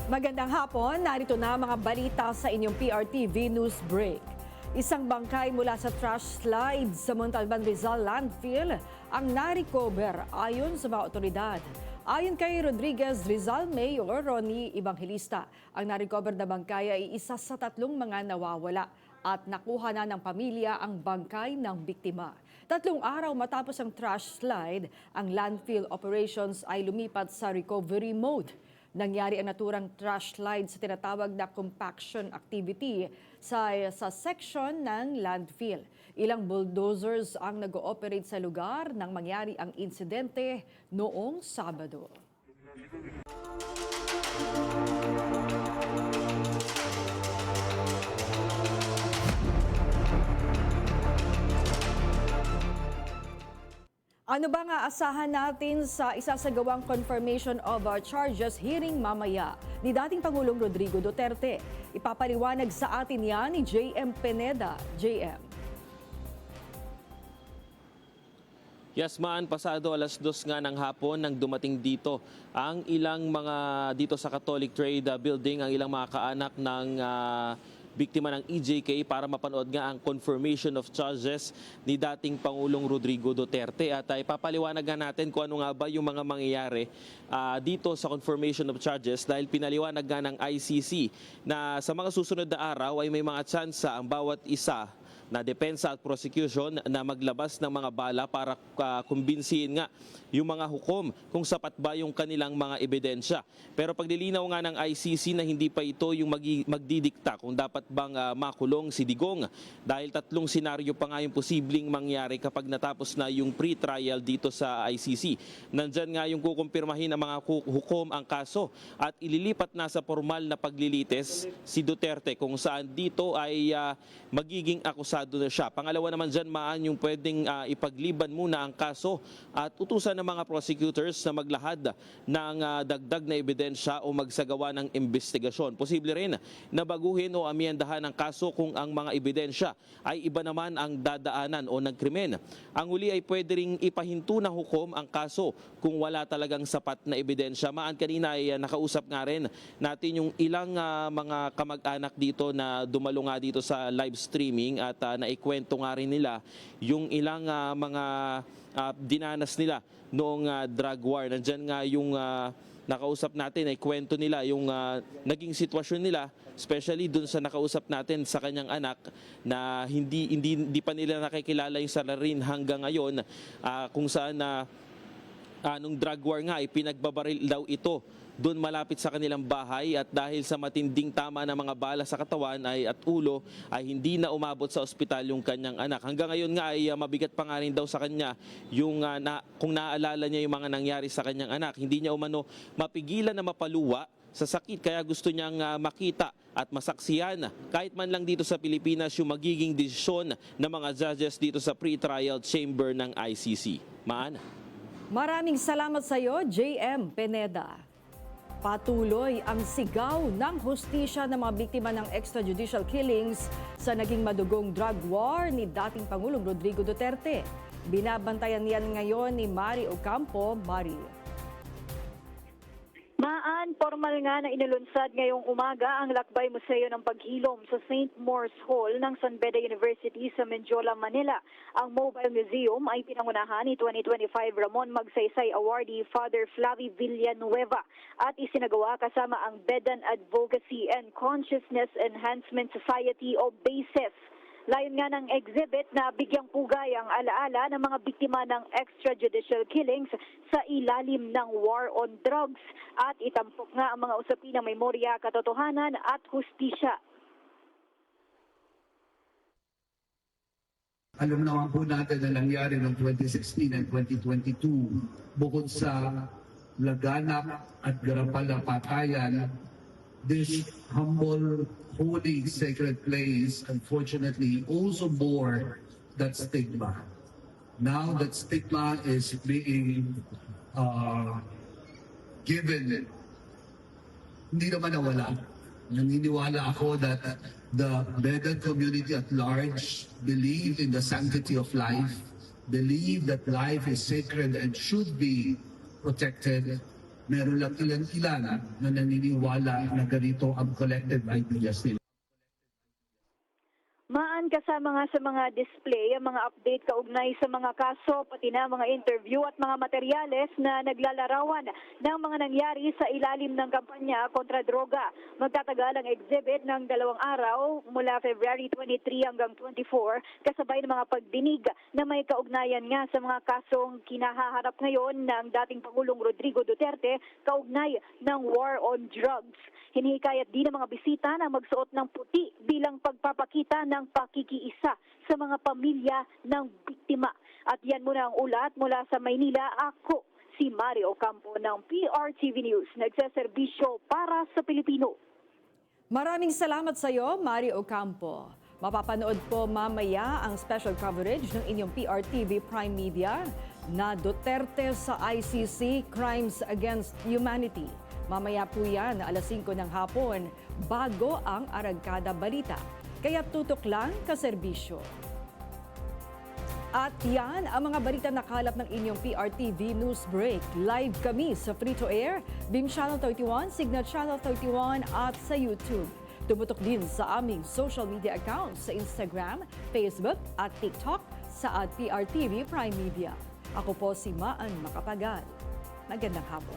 Magandang hapon, narito na mga balita sa inyong PRTV News Break. Isang bangkay mula sa trash slide sa Montalban Rizal landfill ang na-recover ayon sa mga otoridad. Ayon kay Rodriguez Rizal Mayor Ronnie Evangelista, ang na-recover na bangkay ay isa sa 3 mga nawawala at nakuha na ng pamilya ang bangkay ng biktima. 3 araw matapos ang trash slide, ang landfill operations ay lumipat sa recovery mode. Nangyari ang naturang trash slide sa tinatawag na compaction activity sa section ng landfill. Ilang bulldozers ang nag-ooperate sa lugar nang mangyari ang insidente noong Sabado. Ano ba nga asahan natin sa isasagawang confirmation of charges hearing mamaya ni dating Pangulong Rodrigo Duterte? Ipapaliwanag sa atin yan ni JM Pineda. JM. Yes, pasado 2:00 nga ng hapon nang dumating dito ang ilang mga dito sa Catholic Trade Building, ang ilang mga kaanak ng biktima ng EJK para mapanood nga ang confirmation of charges ni dating Pangulong Rodrigo Duterte. At ipapaliwanag nga natin kung ano nga ba yung mga mangyayari dito sa confirmation of charges dahil pinaliwanag nga ng ICC na sa mga susunod na araw ay may mga tsansa ang bawat isa na depensa at prosecution na maglabas ng mga bala para kumbinsihin nga yung mga hukom kung sapat ba yung kanilang mga ebidensya. Pero paglilinaw nga ng ICC na hindi pa ito yung magdidikta kung dapat bang makulong si Digong dahil 3 senaryo pa nga yung posibleng mangyari kapag natapos na yung pre-trial dito sa ICC. Nandyan nga yung kukumpirmahin ng mga hukom ang kaso at ililipat na sa formal na paglilitis si Duterte kung saan dito ay magiging akusado na siya. Pangalawa naman dyan, yung pwedeng ipagliban muna ang kaso at utusan ng mga prosecutors na maglahad ng dagdag na ebidensya o magsagawa ng investigasyon. Posible rin na baguhin o amyendahan ang kaso kung ang mga ebidensya ay iba naman ang dadaanan o ng krimen. Ang huli ay pwede ring ipahinto na hukom ang kaso kung wala talagang sapat na ebidensya. Kanina ay nakausap nga rin natin yung ilang mga kamag-anak dito na dumalo nga dito sa live streaming at naikwento nga rin nila yung ilang mga dinanas nila noong drug war. Nandyan nga yung nakausap natin ay kwento nila yung naging sitwasyon nila, especially dun sa nakausap natin sa kanyang anak na hindi pa nila nakikilala yung salarin hanggang ngayon, kung saan nung drug war nga ay pinagbabaril daw ito doon malapit sa kanilang bahay at dahil sa matinding tama ng mga bala sa katawan at ulo ay hindi na umabot sa ospital yung kanyang anak. Hanggang ngayon nga ay mabigat pa nga rin daw sa kanya yung kung naaalala niya yung mga nangyari sa kanyang anak. Hindi niya umano mapigilan na mapaluwa sa sakit kaya gusto niyang makita at masaksiyan kahit man lang dito sa Pilipinas yung magiging desisyon ng mga judges dito sa pre-trial chamber ng ICC. Maraming salamat sa iyo, JM Pineda. Patuloy ang sigaw ng hustisya ng mga biktima ng extrajudicial killings sa naging madugong drug war ni dating Pangulong Rodrigo Duterte. Binabantayan niyan ngayon ni Mari Ocampo. Mari. Formal nga na inilunsad ngayong umaga ang Lakbay Museo ng Paghilom sa St. Maur's Hall ng San Beda University sa Mendiola, Manila. Ang Mobile Museum ay pinangunahan ni 2025 Ramon Magsaysay Awardee Father Flavie Villanueva at isinagawa kasama ang Bedan Advocacy and Consciousness Enhancement Society o BASES. Layon nga ng exhibit na bigyang pugay ang alaala ng mga biktima ng extrajudicial killings sa ilalim ng war on drugs at itampok nga ang mga usapin ng memorya, katotohanan at hustisya. Alam naman po natin na nangyari noong 2016 and 2022 bukod sa laganap at garapal na patayan, this humble, holy, sacred place, unfortunately, also bore that stigma. Now that stigma is being given, hindi naman nawala. Naniniwala ako that the Vedan community at large believe in the sanctity of life, believe that life is sacred and should be protected. meron lang ilan-ilan na naniniwala na ganito ang collective ideas nila. Maan kasama nga sa mga display ang mga update kaugnay sa mga kaso, pati na mga interview at mga materyales na naglalarawan ng mga nangyari sa ilalim ng kampanya kontra droga. Magtatagal ang exhibit ng 2 araw mula February 23 hanggang 24 kasabay ng mga pagdinig na may kaugnayan nga sa mga kasong kinahaharap ngayon ng dating Pangulong Rodrigo Duterte kaugnay ng war on drugs. Hinihikayat din ng mga bisita na magsuot ng puti bilang pagpapakita ng pakikiisa sa mga pamilya ng biktima. At yan muna ang ulat mula sa Maynila. Ako si Mario Ocampo ng PRTV News, nagseserbisyo para sa Pilipino. Maraming salamat sa iyo, Mario Ocampo. Mapapanood po mamaya ang special coverage ng inyong PRTV Prime Media na Duterte sa ICC Crimes Against Humanity. Mamaya po yan, alas 5 ng hapon, bago ang Arangkada Balita. Kaya tutok lang kaserbisyo. At yan ang mga balita nakalap ng inyong PRTV News Break. Live kami sa Free to Air, Beam Channel 31, Signal Channel 31 at sa YouTube. Tumutok din sa aming social media accounts sa Instagram, Facebook at TikTok sa @PRTV Prime Media. Ako po si Maan Macapagal. Magandang hapon.